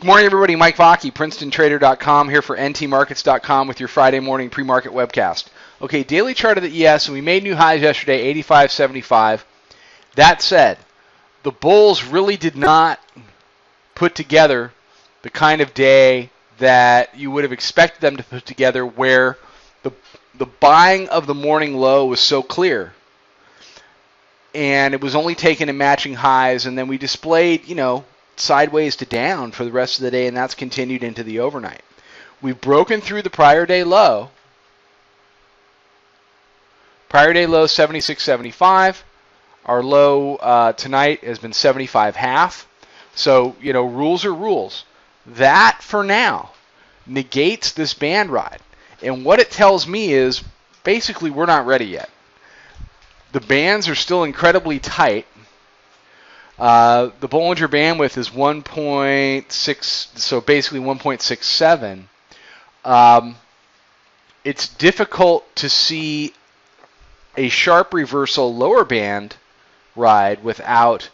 Good morning, everybody. Mike Vaki, Princetontrader.com, here for ntmarkets.com with your Friday morning pre-market webcast. Okay, daily chart of the ES, and we made new highs yesterday, 85.75. That said, the bulls really did not put together the kind of day that you would have expected them to put together, where the buying of the morning low was so clear. And it was only taken in matching highs, and then we displayed, sideways to down for the rest of the day, and that's continued into the overnight. We've broken through the prior day low. Prior day low 76.75. Our low tonight has been 75.5. So, rules are rules. That, for now, negates this band ride. And what it tells me is, basically, we're not ready yet. The bands are still incredibly tight. The Bollinger Bandwidth is 1.6, so basically 1.67. It's difficult to see a sharp reversal lower band ride without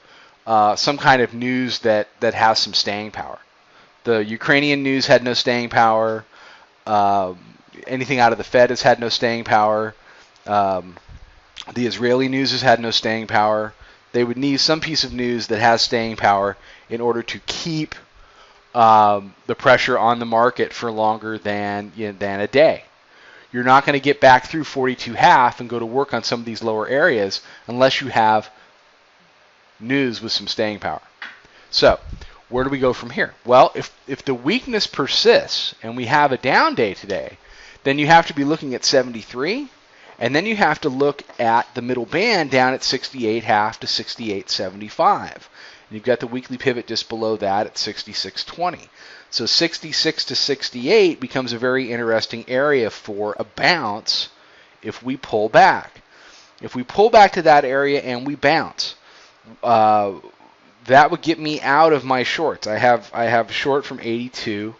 some kind of news that has some staying power. The Ukrainian news had no staying power. Anything out of the Fed has had no staying power. The Israeli news has had no staying power. They would need some piece of news that has staying power in order to keep the pressure on the market for longer than a day. You're not going to get back through 42.5 and go to work on some of these lower areas unless you have news with some staying power. So, where do we go from here? Well, if the weakness persists and we have a down day today, then you have to be looking at 73. And then you have to look at the middle band down at 68.5 to 68.75. And you've got the weekly pivot just below that at 66.20. So 66 to 68 becomes a very interesting area for a bounce if we pull back. If we pull back to that area and we bounce, that would get me out of my shorts. I have a short from 82.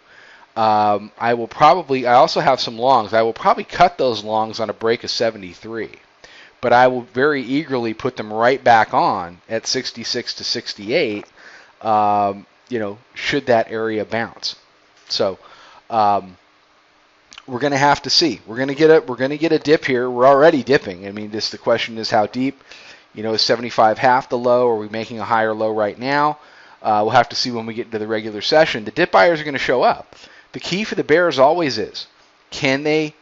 I also have some longs. I will probably cut those longs on a break of 73, but I will very eagerly put them right back on at 66 to 68, should that area bounce. So, we're going to have to see. We're going to get a dip here. We're already dipping. I mean, the question is how deep. Is 75 half the low? Are we making a higher low right now? We'll have to see when we get into the regular session. The dip buyers are going to show up. The key for the bears always is, can they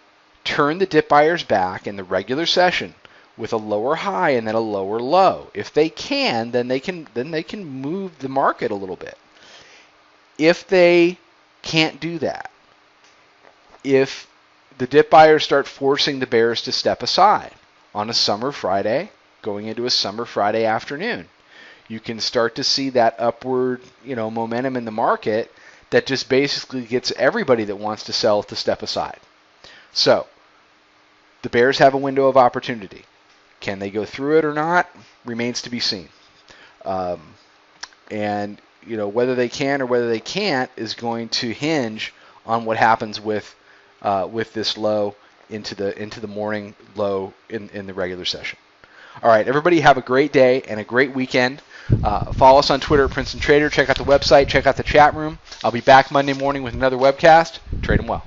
turn the dip buyers back in the regular session with a lower high and then a lower low? If they can, then they can move the market a little bit. If they can't do that, if the dip buyers start forcing the bears to step aside on a summer Friday, going into a summer Friday afternoon, you can start to see that upward, momentum in the market that just basically gets everybody that wants to sell to step aside. So, the bears have a window of opportunity. Can they go through it or not remains to be seen. And whether they can or whether they can't is going to hinge on what happens with this low into the morning low in the regular session. All right, everybody have a great day and a great weekend. Follow us on Twitter at Princeton Trader. Check out the website. Check out the chat room. I'll be back Monday morning with another webcast. Trade them well.